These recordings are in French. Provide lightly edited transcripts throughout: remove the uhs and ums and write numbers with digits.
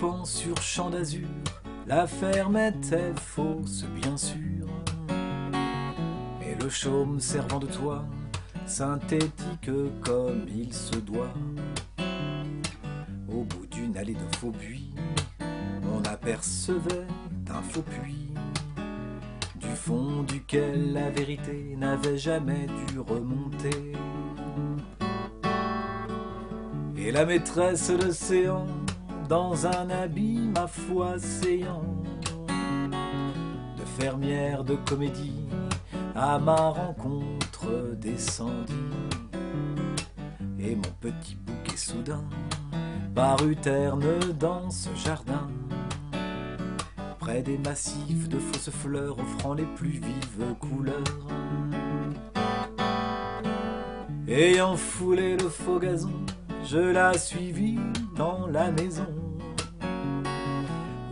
galopant sur champ d'azur, la ferme était fausse bien sûr, et le chaume servant de toit, synthétique comme il se doit. Au bout d'une allée de faux buis, on apercevait un faux puits, du fond duquel la vérité n'avait jamais dû remonter. Et la maîtresse de l'océan, dans un habit ma foi séant, de fermière de comédie, à ma rencontre descendit. Et mon petit bouquet soudain parut terne dans ce jardin, près des massifs de fausses fleurs offrant les plus vives couleurs. Ayant foulé le faux gazon, je la suivis dans la maison,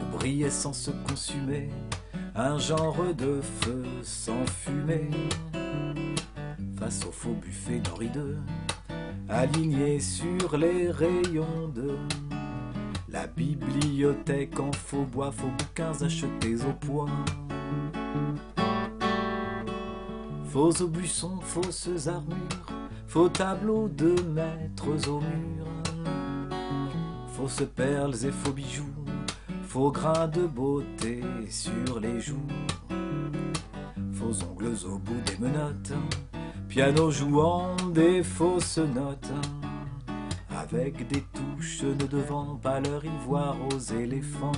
où brillait sans se consumer un genre de feu sans fumée, face au faux buffet d'Henri II, aligné sur les rayons de la bibliothèque en faux bois, faux bouquins achetés au poids. Faux aubusson, fausses armures, faux tableaux de maîtres au mur, fausses perles et faux bijoux, faux grains de beauté sur les joues, faux ongles au bout des menottes, piano jouant des fausses notes, avec des touches de devant, pâleur ivoire aux éléphants.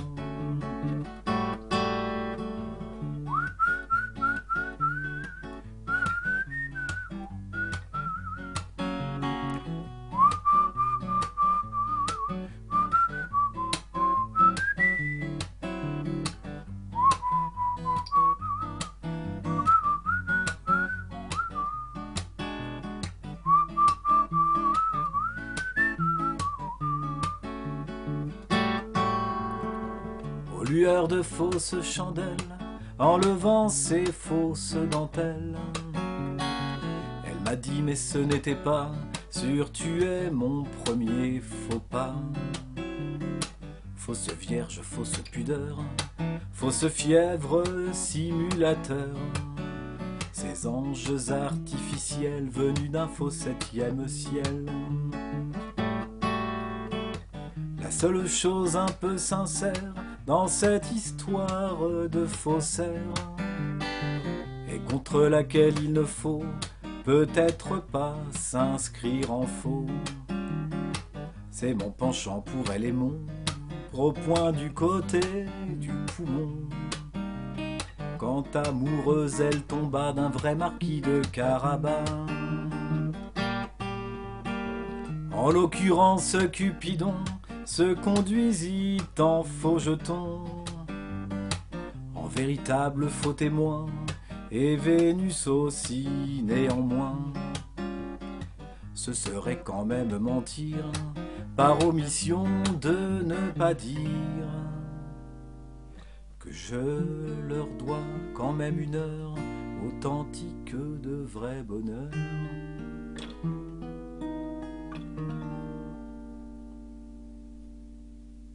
Aux lueurs de fausses chandelles, enlevant ses fausses dentelles, elle m'a dit mais ce n'était pas sûr, tu es mon premier faux pas. Fausse vierge, fausse pudeur, fausse fièvre, simulateur, ces anges artificiels venus d'un faux septième ciel. La seule chose un peu sincère dans cette histoire de faussaire, et contre laquelle il ne faut peut-être pas s'inscrire en faux, c'est mon penchant pour elle et mon gros point du côté du poumon. Quand amoureuse elle tomba d'un vrai marquis de Carabas, en l'occurrence Cupidon se conduisit en faux jeton, en véritable faux témoin, et Vénus aussi néanmoins. Ce serait quand même mentir, par omission de ne pas dire, que je leur dois quand même une heure authentique de vrai bonheur.